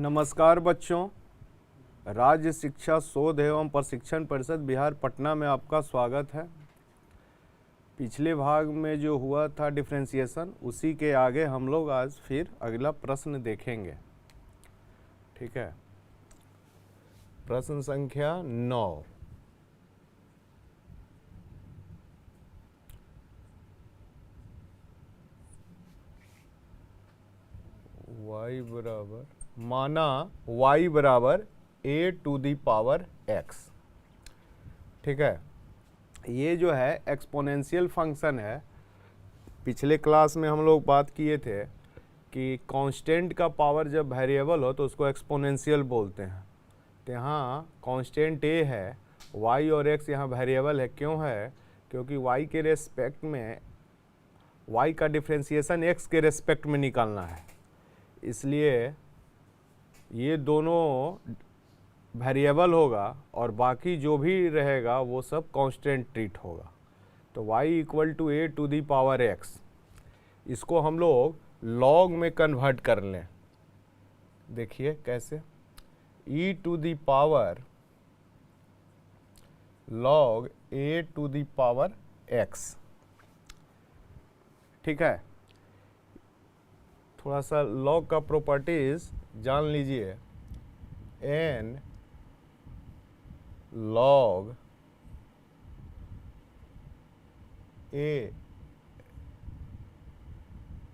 नमस्कार बच्चों, राज्य शिक्षा शोध एवं प्रशिक्षण परिषद बिहार पटना में आपका स्वागत है। पिछले भाग में जो हुआ था डिफरेंशिएशन, उसी के आगे हम लोग आज फिर अगला प्रश्न देखेंगे। ठीक है, प्रश्न संख्या 9। y बराबर माना y बराबर a to the power x। ठीक है, ये जो है एक्सपोनेंशियल फंक्शन है। पिछले क्लास में हम लोग बात किए थे कि कांस्टेंट का पावर जब वेरिएबल हो तो उसको एक्सपोनेंशियल बोलते हैं। तो यहाँ कांस्टेंट a है, y और x यहाँ वेरिएबल है। क्यों है? क्योंकि y के रेस्पेक्ट में y का डिफरेंशिएशन x के रेस्पेक्ट में निकालना है, इसलिए ये दोनों वेरिएबल होगा और बाकी जो भी रहेगा वो सब कांस्टेंट ट्रीट होगा। तो y equal to a to the power x, इसको हम लोग लॉग में कन्वर्ट कर लें। देखिए कैसे, e to the power log a to the power x। ठीक है, थोड़ा सा लॉग का प्रॉपर्टीज जान लीजिए। n log a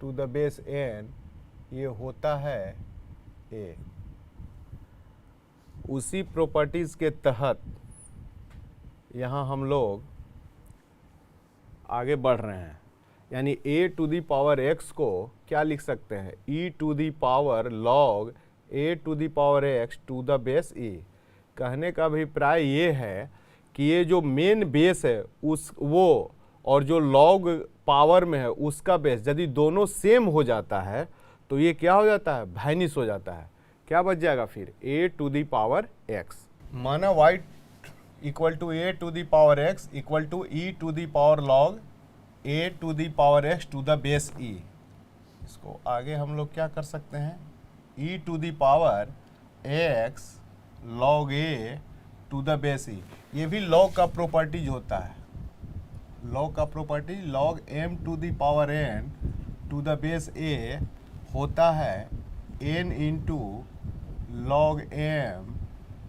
to the base n, ये होता है a। उसी प्रॉपर्टीज के तहत यहाँ हम लोग आगे बढ़ रहे हैं। यानी a to the power x को क्या लिख सकते हैं? e to the power log a to the power x to the base e। कहने का अभिप्राय ये है कि ये जो मेन बेस है उस वो और जो लॉग पावर में है उसका बेस यदि दोनों सेम हो जाता है तो ये क्या हो जाता है? वाइनिश हो जाता है। क्या बच जाएगा फिर? a to the power x। माना y equal to a to the power x equal to e to the power log a to the power x to the base e। इसको आगे हम लोग क्या कर सकते हैं? e to the power x log a to the base e। ये भी लॉग का प्रॉपर्टीज होता है। लॉग का property log m to the power n to the base a होता है n into log m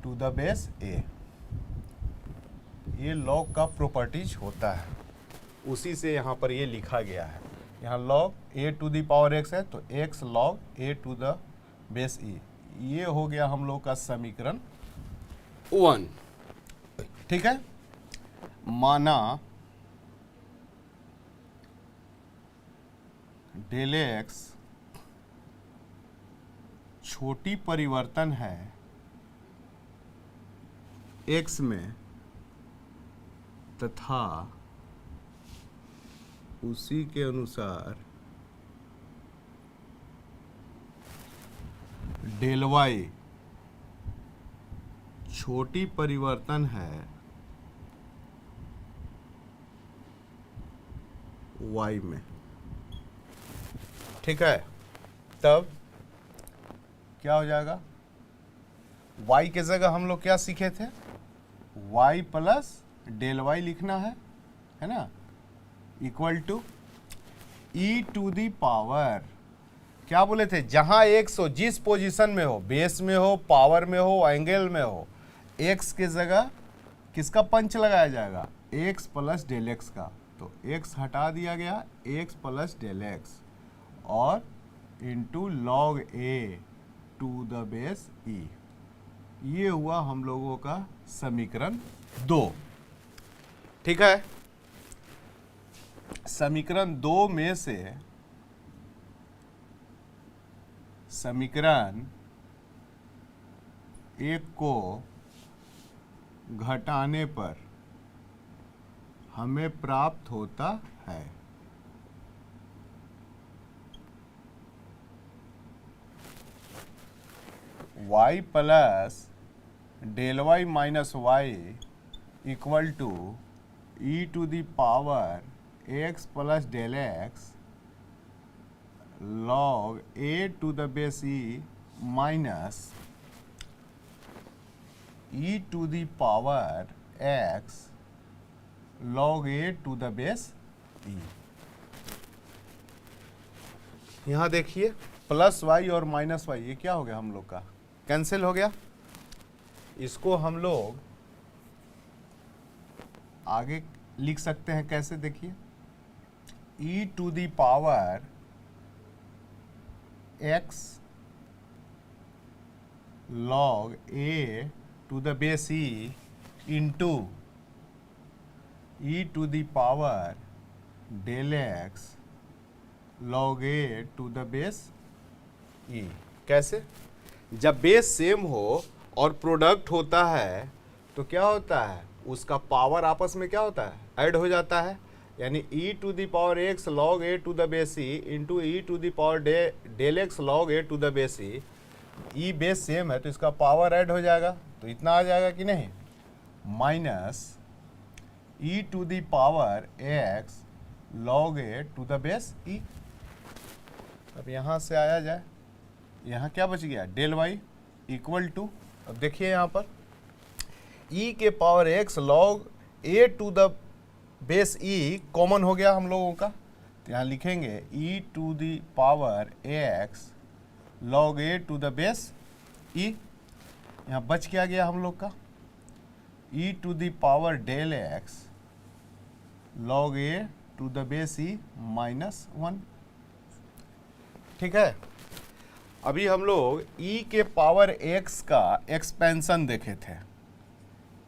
to the base a। ये log का प्रॉपर्टीज होता है, उसी से यहाँ पर ये लिखा गया है। यहाँ log a to the power x है तो x log a to the base e। ये हो गया हम लोग का समीकरण 1। ठीक है, माना डेल x छोटी परिवर्तन है x में तथा उसी के अनुसार डेल y छोटी परिवर्तन है y में। ठीक है, तब क्या हो जाएगा? y के जगह हम लोग क्या सीखे थे? y प्लस डेल y लिखना है ना, equal to e to the power, क्या बोले थे? जहां x हो, जिस पोजीशन में हो, बेस में हो, पावर में हो, एंगल में हो, x के जगह किसका पंच लगाया जाएगा? x प्लस डेल x का। तो x हटा दिया गया, x प्लस डेल x और into log a to the base e। ये हुआ हम लोगों का समीकरण 2। ठीक है, समीकरण 2 में से समीकरण 1 को घटाने पर हमें प्राप्त होता है y plus del y minus y equal to e to the power x plus del x log a to the base e minus e to the power x log a to the base e। यहां देखिए plus y और minus y, ये क्या हो गया हम लोग का, कैंसिल हो गया। इसको हम लोग आगे लिख सकते हैं कैसे, देखिए e to the power x log a to the base e into e to the power del x log a to the base e। कैसे, जब बेस सेम हो और प्रोडक्ट होता है तो क्या होता है, उसका पावर आपस में क्या होता है, ऐड हो जाता है। यानी e to the power x log a to the base e into e to the power del x log a to the base e। e base same है तो इसका पावर ऐड हो जाएगा, तो इतना आ जाएगा कि नहीं, minus e to the power x log a to the base e। अब यहाँ से आया जाए, यहाँ क्या बच गया, डेल y इक्वल टू, अब देखिए यहाँ पर e के power x log a to the base e common हो गया हम लोगों का, तो यहाँ लिखेंगे e to the power x log a to the base e। यहाँ बच क्या गया हम लोग का, e to the power del x log a to the base e minus 1। ठीक है, अभी हम लोग e के पावर x का एक्सपेंशन देखे थे,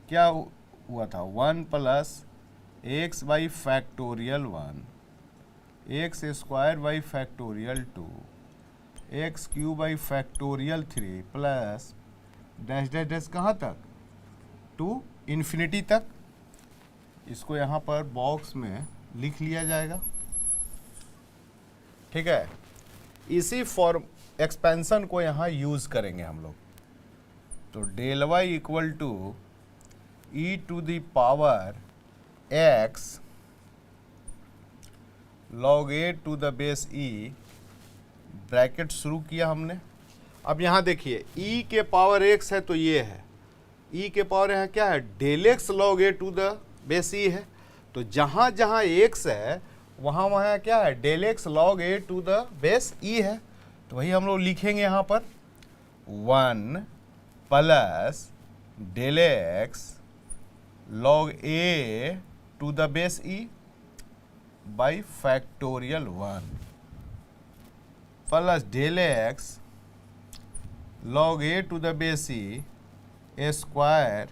क्या हुआ था, 1 plus x by factorial 1, x square by factorial 2, x cube by factorial 3 plus dash dash dash कहाँ तक, टू इन्फिनिटी तक। इसको यहाँ पर बॉक्स में लिख लिया जाएगा। ठीक है, इसी फॉर्म एक्सपेंशन को यहाँ यूज करेंगे हम लोग। तो del y equal to e to the power x log a to the base e, bracket शुरू किया हमने। अब यहाँ देखिए e के पावर x है तो ये है, e के पावर यहाँ क्या है, del x log a to the base e है। तो जहाँ जहाँ x है वहाँ वहाँ क्या है, del x log a to the base e है। तो वही हम लोग लिखेंगे यहाँ पर 1 plus del x log a to the base e by factorial 1 plus del x log a to the base e square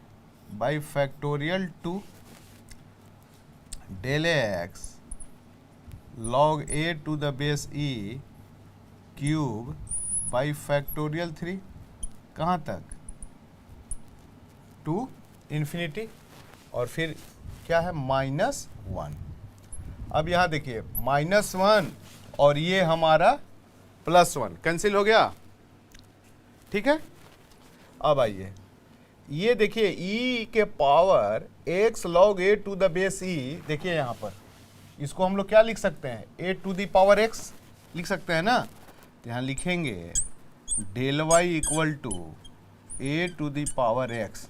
by factorial 2 del x log a to the base e cube by factorial 3, कहाँ तक, to infinity, और फिर क्या है, -1। अब यहाँ देखिए -1 और ये हमारा +1 कैंसिल हो गया। ठीक है, अब आइए ये देखिए e के power x log a to the base e, देखिए यहाँ पर इसको हम लोग क्या लिख सकते हैं, a to the power x लिख सकते हैं ना। तो यहाँ लिखेंगे del y equal to a to the power x।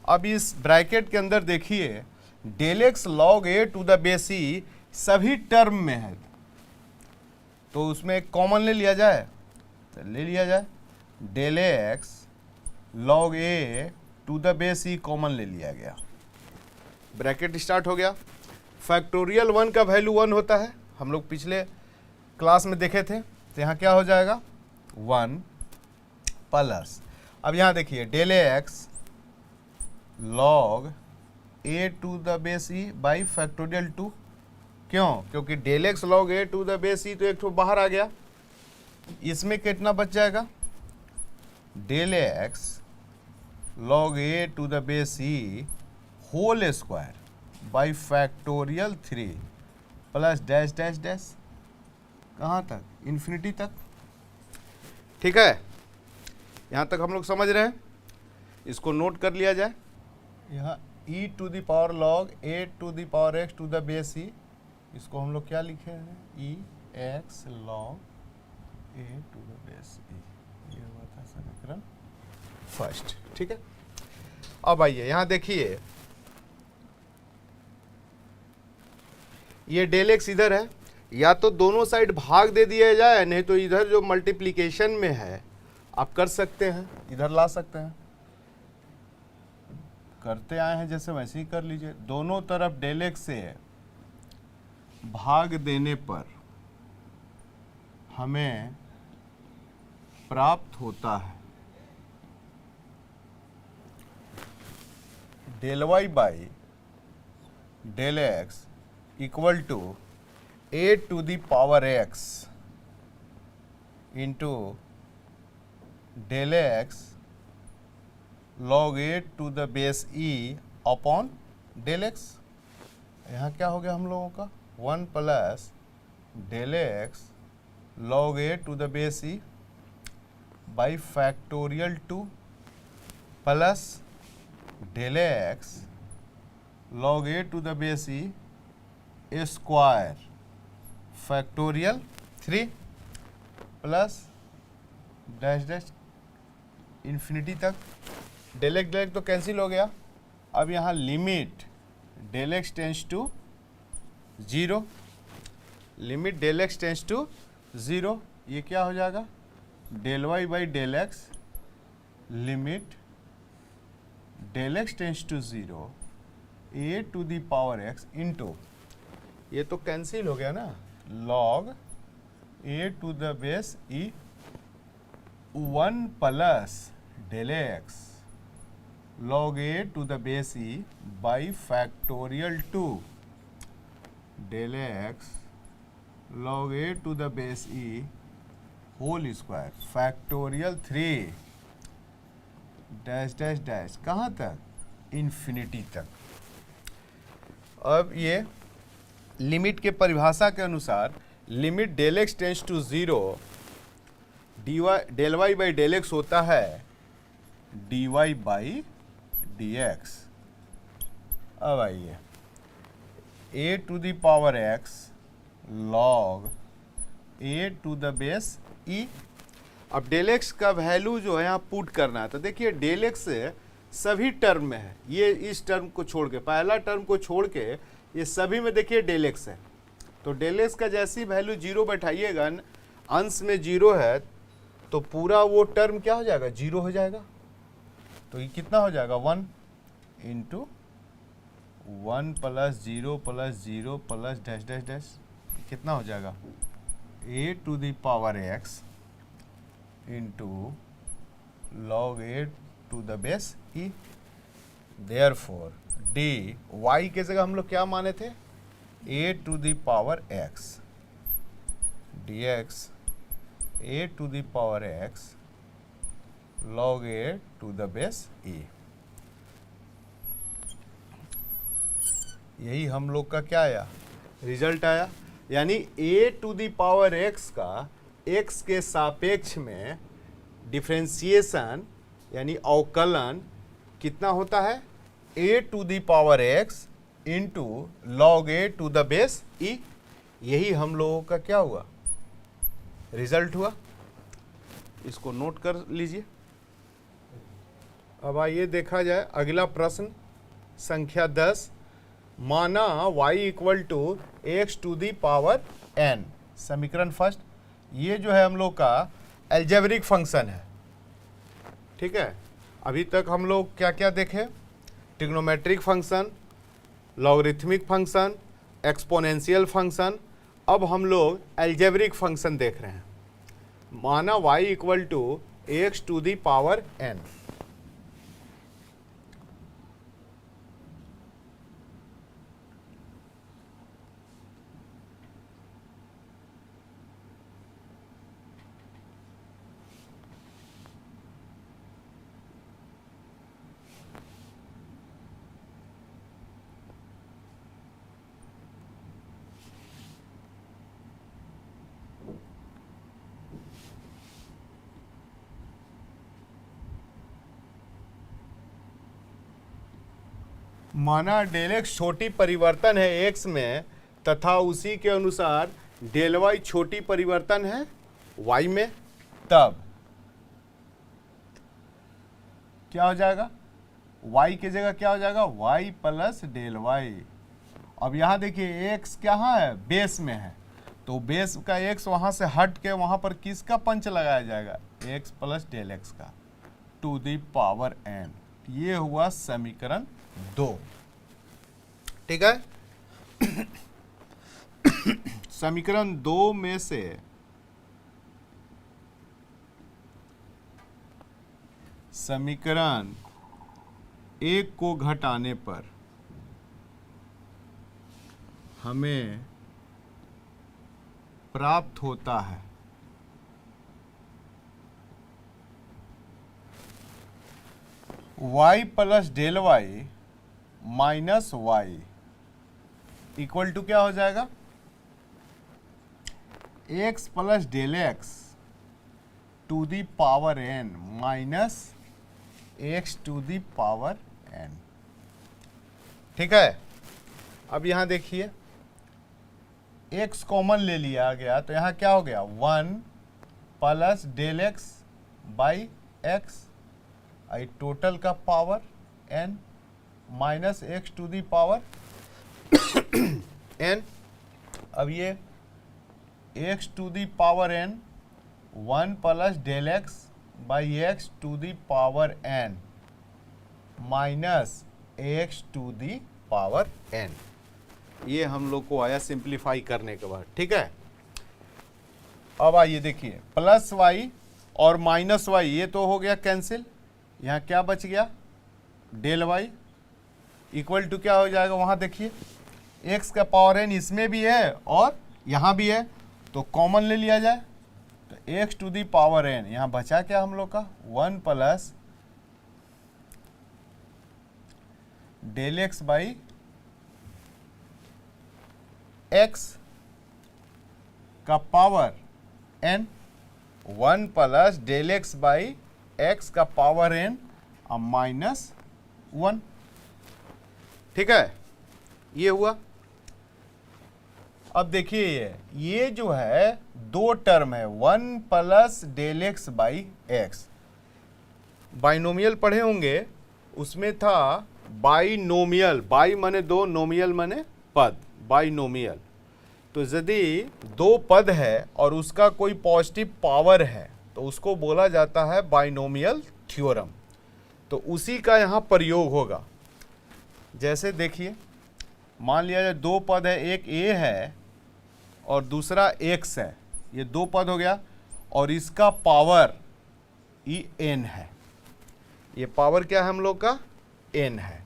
अब इस ब्रैकेट के अंदर देखिए del x log a to the base e सभी टर्म में है, तो उसमें एक कॉमन ले लिया जाए, तो ले लिया जाए, del x log a to the base e common ले लिया गया, ब्रैकेट स्टार्ट हो गया। फैक्टोरियल 1 का वैल्यू 1 होता है, हम लोग पिछले क्लास में देखे थे। तो यहाँ क्या हो जाएगा, 1 प्लस, अब यहाँ देखिए del x log a to the base e by factorial 2, क्यों, क्योंकि del x log a to the base e तो एक ठो बाहर आ गया, इसमें कितना बच जाएगा, del x log a to the base e whole square by factorial 3 plus dash dash dash, कहाँ तक, इन्फिनिटी तक। ठीक है, यहाँ तक हम लोग समझ रहे हैं, इसको नोट कर लिया जाए। यहाँ e to the power log a to the power x to the base e, इसको हम लोग क्या लिखे हैं, e x log a to the base e, ये हुआ समीकरण फर्स्ट। ठीक है, अब आइए यहां देखिए, ये डेल एक्स इधर है, या तो दोनों साइड भाग दे दिया जाए, नहीं तो इधर जो मल्टीप्लिकेशन में है आप कर सकते हैं, इधर ला सकते हैं, करते आए हैं जैसे वैसे ही कर लीजिए। दोनों तरफ डेल एक्स से भाग देने पर हमें प्राप्त होता है del y by del x equal to a to the power x into del x log A to the base e upon del x. यहाँ क्या हो गया हम लोगों का, 1 plus del x log A to the base e by factorial 2 plus del x log A to the base e square factorial 3 plus dash dash infinity तक। Del x तो cancel हो गया। अब यहाँ limit del x tends to 0, limit del x tends to 0, ये क्या हो जाएगा, del y by del x limit del x tends to 0 a to the power x into, ये तो कैंसिल हो गया ना, log A to the base e 1 plus del x log a to the base e by factorial 2 del x log a to the base e whole square factorial 3 dash dash dash कहाँ तक, infinity तक। अब ये limit के परिभाषा के अनुसार limit del x tends to 0 d y del y by del x होता है डी वाई बाई dx। अब आइए a to the power x log a to the base e। अब डेल एक्स का वैल्यू जो है यहाँ पुट करना है, तो देखिए डेल एक्स सभी टर्म में है, ये इस टर्म को छोड़ के, पहला टर्म को छोड़ के ये सभी में देखिए डेल एक्स है। तो डेल एक्स का जैसी वैल्यू 0 बैठाइएगा, अंश में 0 है तो पूरा वो टर्म क्या हो जाएगा, 0 हो जाएगा। तो ये कितना हो जाएगा, 1 into 1 plus 0 plus 0 plus dash dash dash, कितना हो जाएगा, A to the power x into log A to the base E. Therefore D Y के जगह हम लोग क्या माने थे, A to the power X D X A to the power X log a to the base e। यही हम लोग का क्या आया, रिजल्ट आया। यानी a to the power x का x के सापेक्ष में डिफरेंशिएशन यानी अवकलन कितना होता है, a to the power x into log a to the base e। यही हम लोगों का क्या हुआ, रिजल्ट हुआ। इसको नोट कर लीजिए। अब आइए देखा जाए अगला प्रश्न संख्या 10। माना y equal to x to the power n, समीकरण फर्स्ट। ये जो है हम लोग का एल्जेब्रिक फंक्शन है। ठीक है, अभी तक हम लोग क्या क्या देखे, trigonometric function, logarithmic function, exponential function. अब हम लोग एल्जेब्रिक फंक्शन देख रहे हैं। माना y equal to x to the power n। माना डेल एक्स छोटी परिवर्तन है एक्स में तथा उसी के अनुसार डेल वाई छोटी परिवर्तन है वाई में, तब क्या हो जाएगा, y की जगह क्या हो जाएगा, y प्लस डेल वाई। अब यहाँ देखिए x कहाँ है, बेस में है, तो बेस का x वहाँ से हट के वहाँ पर किसका पंच लगाया जाएगा, x प्लस डेल एक्स का टू दी पावर n। ये हुआ समीकरण 2। ठीक है। समीकरण 2 में से समीकरण 1 को घटाने पर हमें प्राप्त होता है y plus del y minus y equal to क्या हो जाएगा, x plus del x to the power n minus x to the power n। ठीक है। अब यहां देखिए x कॉमन ले लिया गया तो यहां क्या हो गया, 1 plus del x by x, total का power n minus x to the power n। अब ये x to the power n 1 plus del x by x to the power n minus x to the power n। ये हम लोग को आया simplify करने के बाद। ठीक है। अब आइए देखिए प्लस y और माइनस y ये तो हो गया कैंसिल, यहाँ क्या बच गया, डेल वाई इक्वल टू क्या हो जाएगा, वहाँ देखिए x का पावर n इसमें भी है और यहाँ भी है, तो कॉमन ले लिया जाए, तो x to the power n यहाँ बचा क्या हम लोग का, 1 plus del x by x का power n, 1 plus del x by x का पावर n माइनस 1। ठीक है, ये हुआ। अब देखिए ये जो है दो टर्म है, 1 plus del x by x, binomial पढ़े होंगे, उसमें था बाइनोमियल, बाई माने दो, नोमियल माने पद, बाइनोमियल। तो यदि दो पद है और उसका कोई पॉजिटिव पावर है तो उसको बोला जाता है बाइनोमियल थ्योरम। तो उसी का यहाँ प्रयोग होगा। जैसे देखिए मान लिया जाए दो पद है, एक a है और दूसरा x है, ये दो पद हो गया और इसका पावर ई n है, ये पावर क्या है हम लोग का, n है,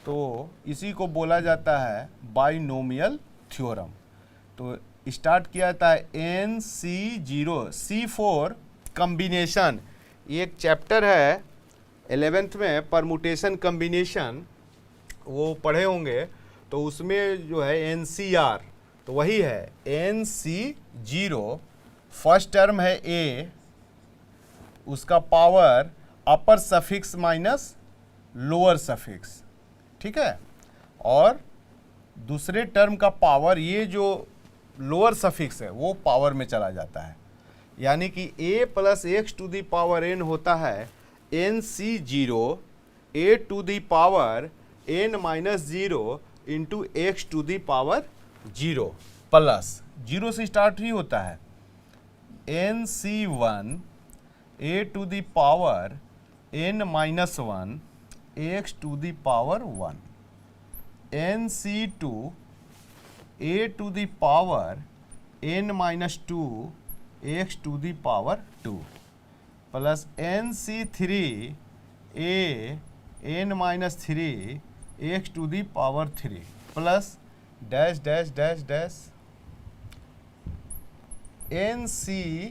तो इसी को बोला जाता है बाइनोमियल थ्योरम। तो स्टार्ट किया जाता है NC0 C4 कम्बिनेशन, ये एक चैप्टर है 11th में, परमुटेशन कम्बिनेशन, वो पढ़े होंगे, तो उसमें जो है NCR, तो वही है NC0, फर्स्ट टर्म है A, उसका पावर अपर सफिक्स माइनस लोअर सफिक्स। ठीक है, और दूसरे टर्म का पावर, ये जो लोअर सफिक्स है वो पावर में चला जाता है, यानी कि a plus x to the power n होता है NC0 a to the power n minus 0 into x to the power 0 plus 0 से स्टार्ट ही होता है NC1 a to the power n minus 1 x to the power 1, NC2 a to the power n minus 2 x to the power 2 plus NC3 a n minus 3 x to the power 3 plus dash dash dash dash NCn,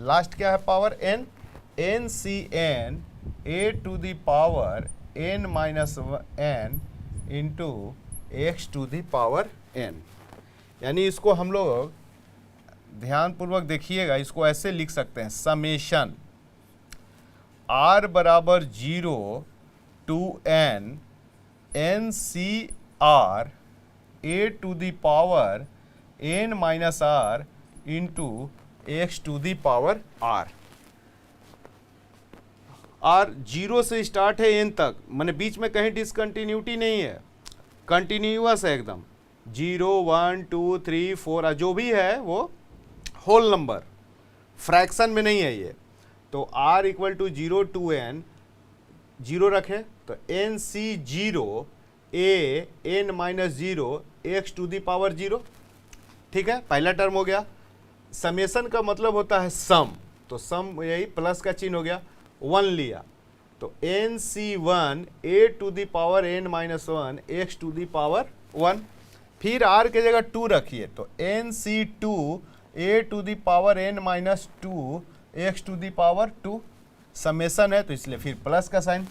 last क्या है power n, NCn a to the power n minus n into x to the power n। यानी इसको हम लोग ध्यानपूर्वक देखिएगा, इसको ऐसे लिख सकते हैं, समेशन r बराबर 0 to n NCr a to the power n minus r into x to the power r। और 0 से स्टार्ट है n तक, माने बीच में कहीं डिसकंटिन्यूटी नहीं है, कंटिन्यूअस है एकदम। 0 1 2 3 4 जो भी है वो होल नंबर, फ्रैक्शन में नहीं है ये। तो r equal to 0 to n, 0 रखे तो n c 0 a n minus 0 x to the power 0। ठीक है, पहला टर्म हो गया। समेशन का मतलब होता है सम, तो सम यही प्लस का चिन्ह हो गया, 1 लिया तो n c 1 a to the power n minus 1 x to the power 1। फिर r के जगह 2 रखिए तो n c 2 a to the power n minus 2 x to the power 2। Summation है तो इसलिए फिर प्लस का साइन।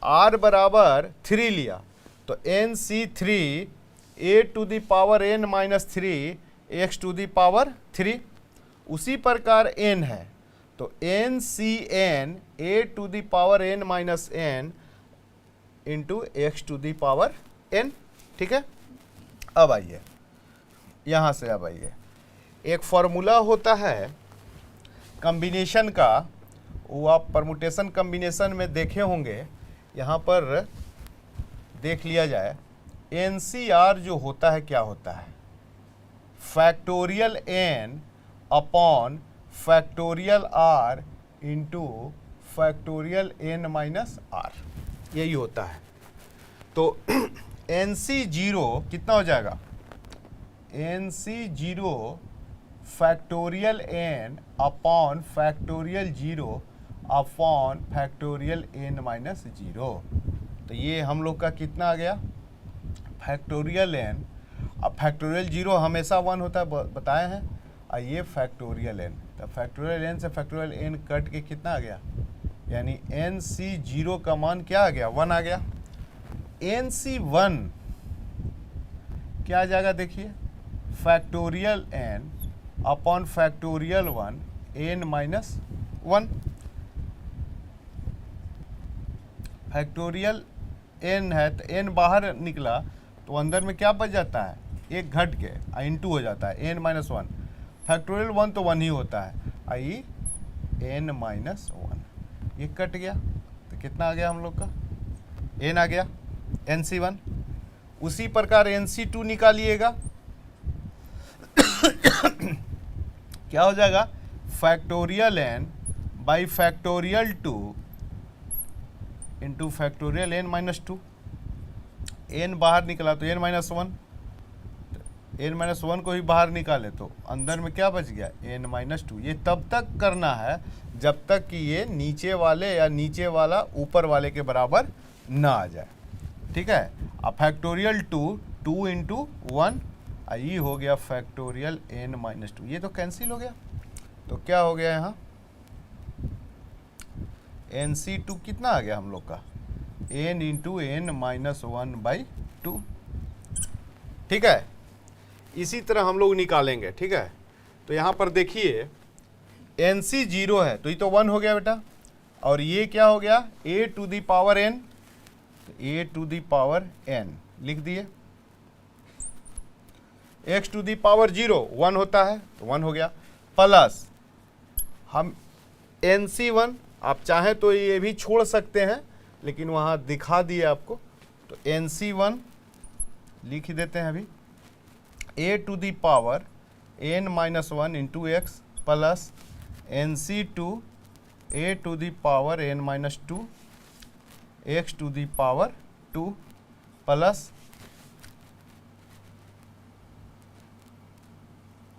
r बराबर 3 लिया तो n c 3 a to the power n minus 3 x to the power 3। उसी प्रकार n है तो n c n a to the power n minus n into x to the power n। ठीक है, अब आइए यहाँ से, अब आइए एक फॉर्मूला होता है कॉम्बिनेशन का, वो आप परमुटेशन कॉम्बिनेशन में देखे होंगे, यहाँ पर देख लिया जाए। NCR जो होता है क्या होता है, factorial n upon factorial r into factorial n minus r, यही होता है। तो NC0 कितना हो जाएगा, NC0 factorial n upon factorial 0 upon factorial n minus 0। तो ये हम लोग का कितना आ गया, फैक्टोरियल n, अब फैक्टोरियल 0 हमेशा 1 होता है बताए हैं, और ये फैक्टोरियल n, तो फैक्टोरियल n से फैक्टोरियल n कट के कितना आ गया, यानी NC0 का मान क्या आ गया, 1 आ गया। NC1 क्या आ जाएगा देखिए, factorial n upon factorial 1 n minus 1। Factorial n है तो n बाहर निकला तो अंदर में क्या बच जाता है, एक घट के इंटू हो जाता है n माइनस 1। फैक्टोरियल 1 तो 1 ही होता है, आई n माइनस 1, ये कट गया तो कितना आ गया हम लोग का, n आ गया NC1। उसी प्रकार NC2 निकालिएगा क्या हो जाएगा, factorial n by factorial 2 into factorial n minus 2। n बाहर निकला तो n माइनस 1, n माइनस 1 को ही बाहर निकाले तो अंदर में क्या बच गया, n माइनस 2। ये तब तक करना है जब तक कि ये नीचे वाले या नीचे वाला ऊपर वाले के बराबर ना आ जाए। ठीक है, अब फैक्टोरियल 2 इंटू 1, ये हो गया फैक्टोरियल n माइनस 2, ये तो कैंसिल हो गया। तो क्या हो गया यहाँ, NC2 कितना आ गया हम लोग का, n into n minus 1 by 2। ठीक है, इसी तरह हम लोग निकालेंगे। ठीक है, तो यहाँ पर देखिए NC0 है तो ये तो 1 हो गया बेटा, और ये क्या हो गया, a to the power n, a to the power n लिख दिए। x टू दी पावर 0 1 होता है तो 1 हो गया, प्लस हम NC1, आप चाहें तो ये भी छोड़ सकते हैं लेकिन वहाँ दिखा दिए आपको, तो NC1 लिख देते हैं अभी, a to the power n minus 1 into x plus NC2 a to the power n minus 2 x to the power 2 प्लस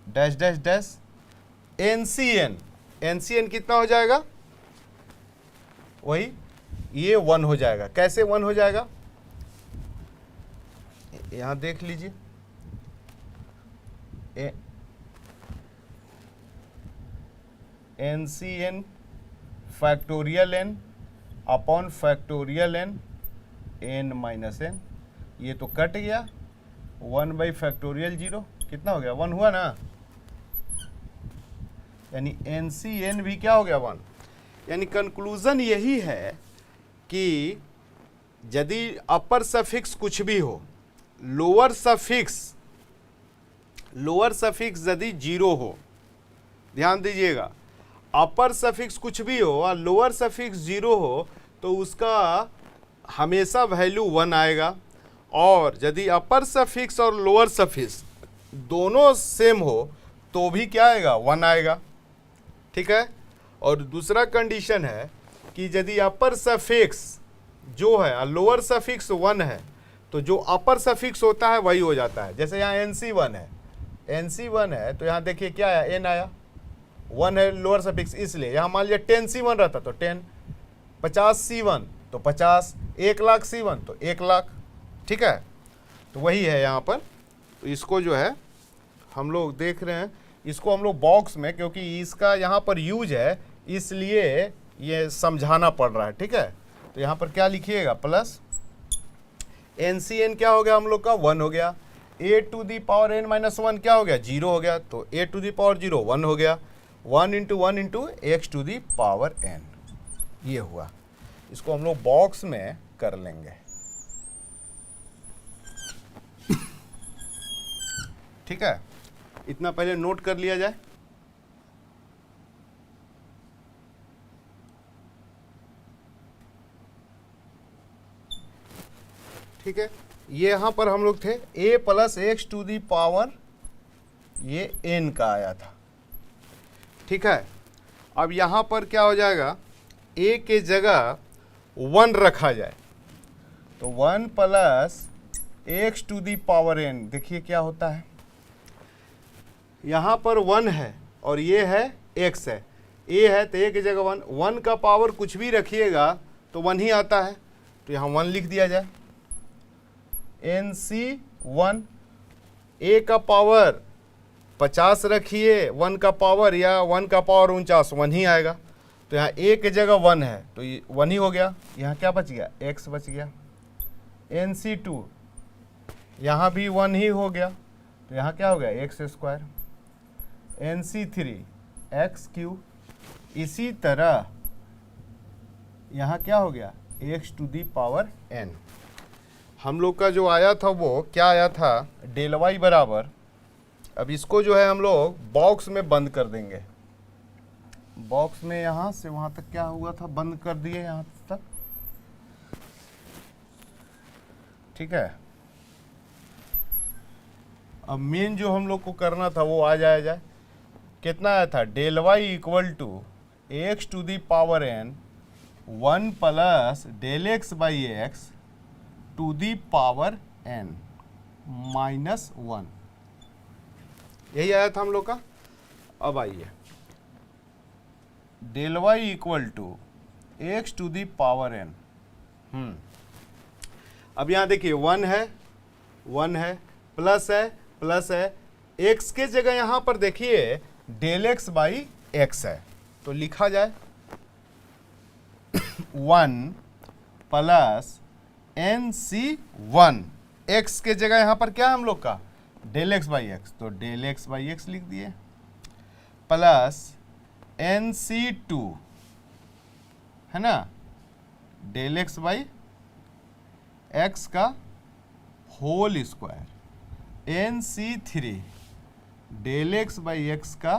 डैश डैश डैश NCN कितना हो जाएगा, वही ये 1 हो जाएगा। कैसे 1 हो जाएगा, यहां देख लीजिए, NCN factorial n upon factorial n minus n, ये तो कट गया, 1 बाई फैक्टोरियल 0 कितना हो गया, 1 हुआ ना, यानी NCN भी क्या हो गया, 1। यानी कंक्लूजन यही है कि यदि अपर सफिक्स कुछ भी हो, लोअर सफिक्स यदि 0 हो, ध्यान दीजिएगा, अपर सफिक्स कुछ भी हो और लोअर सफिक्स 0 हो तो उसका हमेशा वैल्यू 1 आएगा, और यदि अपर सफिक्स और लोअर सफिक्स दोनों सेम हो तो भी क्या आएगा, 1 आएगा। ठीक है। और दूसरा कंडीशन है कि यदि अपर सफिक्स जो है और लोअर सफिक्स 1 है तो जो अपर सफिक्स होता है वही हो जाता है। जैसे यहाँ NC1 है, NC1 है तो यहाँ देखिए क्या आया, N आया, 1 है लोअर सफिक्स, इसलिए यहाँ मान लिया 10C1 रहता तो 10, 50C1 तो 50, 1,00,000C1 तो 1,00,000। ठीक है। तो वही है यहाँ पर। तो इसको जो है हम लोग देख रहे हैं, इसको हम लोग बॉक्स में, क्योंकि इसका यहाँ पर यूज है इसलिए ये समझाना पड़ रहा है। ठीक है। तो यहाँ पर क्या लिखिएगा, प्लस NCN क्या हो गया हम लोग का, 1 हो गया। a to the power n minus 1 क्या हो गया, 0 हो गया। तो a टू दी पावर 0 1 हो गया, 1 into 1 into x to the power n, ये हुआ। इसको हम लोग बॉक्स में कर लेंगे। ठीक है। इतना पहले नोट कर लिया जाए। ठीक है। ये यहां पर हम लोग थे a plus x to the power, ये n का आया था। ठीक है। अब यहां पर क्या हो जाएगा, a के जगह 1 रखा जाए तो 1 plus x to the power n, देखिए क्या होता है, यहाँ पर 1 है और ये है x है, a है तो a की जगह 1, 1 का पावर कुछ भी रखिएगा तो 1 ही आता है, तो यहाँ 1 लिख दिया जाए। NC1, a का पावर 50 रखिए, 1 का पावर या 1 का पावर 49, 1 ही आएगा। तो यहाँ a की जगह 1 है तो ये 1 ही हो गया। यहाँ क्या बच गया, x बच गया। NC2, यहाँ भी 1 ही हो गया तो यहाँ क्या हो गया, x स्क्वायर। NC3 x3, इसी तरह यहाँ क्या हो गया, x to the power n। हम लोग का जो आया था वो क्या आया था, डेल वाई बराबर, अब इसको जो है हम लोग बॉक्स में बंद कर देंगे। बॉक्स में यहाँ से वहाँ तक क्या हुआ था, बंद कर दिए यहाँ तक। ठीक है। अब मेन जो हम लोग को करना था वो आ जाए, कितना आया था, del y equal to x to the power n 1 plus del x by x to the power n minus 1, यही आया था हम लोग का। अब आइए, del y equal to x to the power n, अब यहाँ देखिए 1 है, 1 है, प्लस है, प्लस है, x के जगह यहाँ पर देखिए डेल एक्स बाई एक्स है तो लिखा जाए 1 प्लस NC1, x के जगह यहाँ पर क्या है हम लोग का, डेल एक्स बाई एक्स, तो डेल एक्स बाई एक्स लिख दिए, प्लस NC2 है ना, डेल एक्स बाई एक्स का whole square, NC3 del x by x का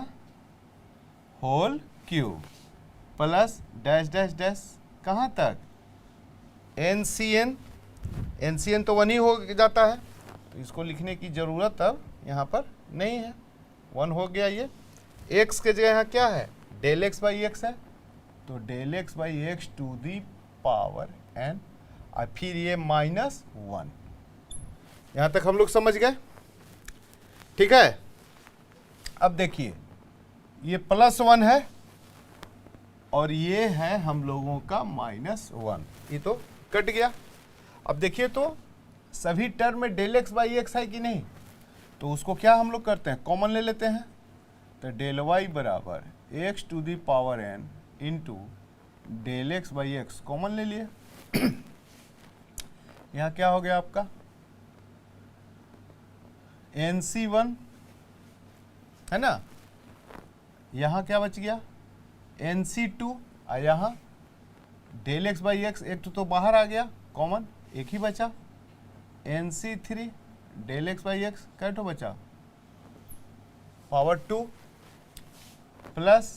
whole cube, plus dash dash dash कहाँ तक, NCN तो 1 ही हो जाता है तो इसको लिखने की ज़रूरत अब यहाँ पर नहीं है, 1 हो गया। ये x के जगह यहाँ क्या है, डेल एक्स बाई एक्स है तो del x by x to the power n, और फिर ये माइनस 1। यहाँ तक हम लोग समझ गए। ठीक है। अब देखिए ये प्लस 1 है और ये है हम लोगों का माइनस 1, ये तो कट गया। अब देखिए तो सभी टर्म में डेल एक्स बाई एक्स है कि नहीं, तो उसको क्या हम लोग करते हैं, कॉमन ले लेते हैं। तो डेल वाई बराबर x to the power n into del x by x common ले लिए। यहाँ क्या हो गया आपका, NC1 है ना, यहाँ क्या बच गया, NC2, और यहाँ डेल एक्स बाई एक्स, एक तो बाहर आ गया कॉमन, एक ही बचा, NC3 del x by x कैटो बचा, पावर 2 प्लस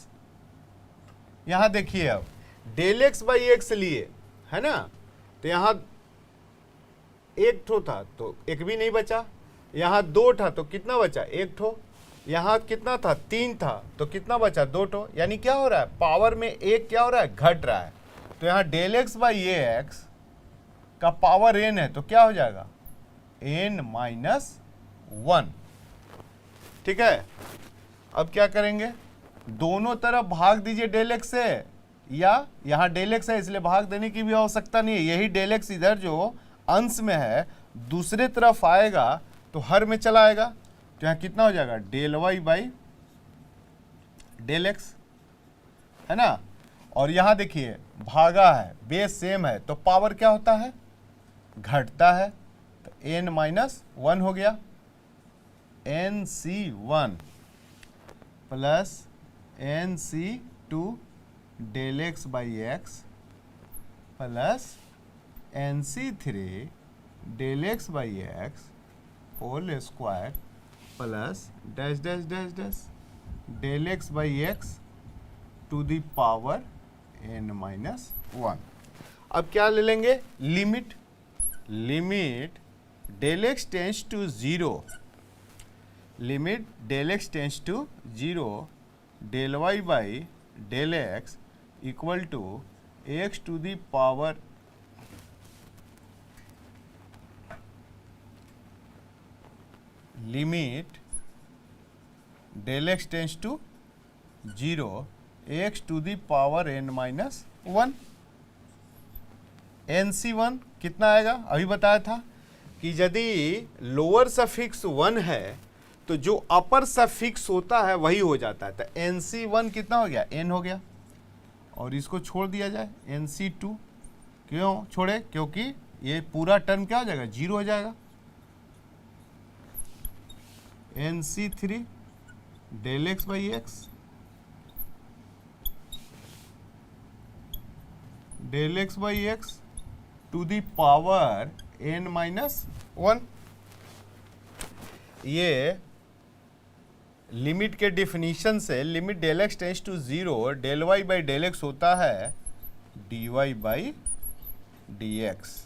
यहाँ देखिए अब डेल एक्स बाई एक्स लिए है ना, तो यहाँ एक ठो था तो एक भी नहीं बचा, यहाँ दो था तो कितना बचा एक ठो, यहाँ कितना था तीन था तो कितना बचा दो ठो। यानी क्या हो रहा है पावर में एक क्या हो रहा है घट रहा है। तो यहाँ del x by a x का पावर एन है तो क्या हो जाएगा एन माइनस वन। ठीक है, अब क्या करेंगे दोनों तरफ भाग दीजिए डेल एक्स से, या यहाँ डेल एक्स है इसलिए भाग देने की भी आवश्यकता नहीं है। यही डेल एक्स इधर जो अंश में है दूसरे तरफ आएगा तो हर में चला आएगा, तो यहाँ कितना हो जाएगा del y by del x है ना। और यहाँ देखिए भागा है बेस सेम है तो पावर क्या होता है घटता है, तो एन माइनस वन हो गया, n c one plus n c two del x by x plus n c three del x by x whole square plus dash dash dash dash del x by x to the power n minus one. अब क्या ले लेंगे limit, limit del x tends to zero, limit del x tends to zero del y by del x equal to x to the power limit del x tends to zero x to the power n minus one. N c one कितना आएगा अभी बताया था कि यदि lower suffix one है तो जो अपर सफिक्स होता है वही हो जाता है। तो एन सी वन कितना हो गया एन हो गया, और इसको छोड़ दिया जाए एन सी टू, क्यों छोड़े क्योंकि ये पूरा टर्म क्या हो जाएगा जीरो हो जाएगा। N c three del x by x del x by x to the power n minus one. ये लिमिट के डिफिनीशन से limit del x tends to zero del y by del x होता है d y by d x.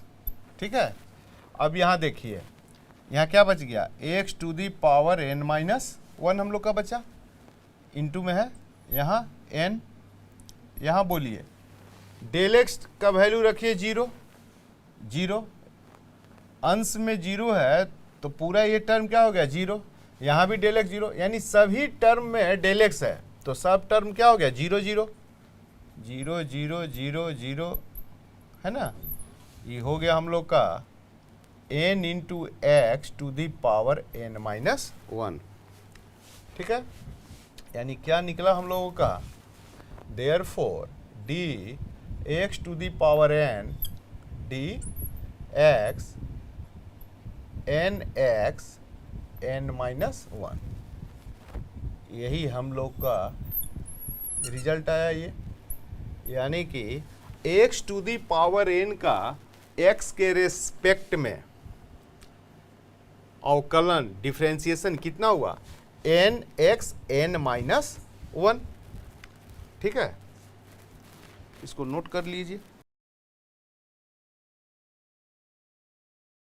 ठीक है, अब यहाँ देखिए यहाँ क्या बच गया x to the power n minus one हम लोग का बचा, इनटू में है यहाँ एन, यहाँ बोलिए डेल एक्स का वैल्यू रखिए जीरो, जीरो अंश में जीरो है तो पूरा ये टर्म क्या हो गया जीरो, यहाँ भी डेल एक्स जीरो, यानी सभी टर्म में डेल एक्स है तो सब टर्म क्या हो गया zero zero zero zero zero zero है ना। ये हो गया हम लोग का n into x to the power n minus one. ठीक है, यानी क्या निकला हम लोगों का therefore d x to the power n d x n x n minus one, यही हम लोग का रिजल्ट आया ये। यानी कि x to the power n का एक्स के रेस्पेक्ट में अवकलन डिफरेंशिएशन कितना हुआ n x n minus one. ठीक है, इसको नोट कर लीजिए।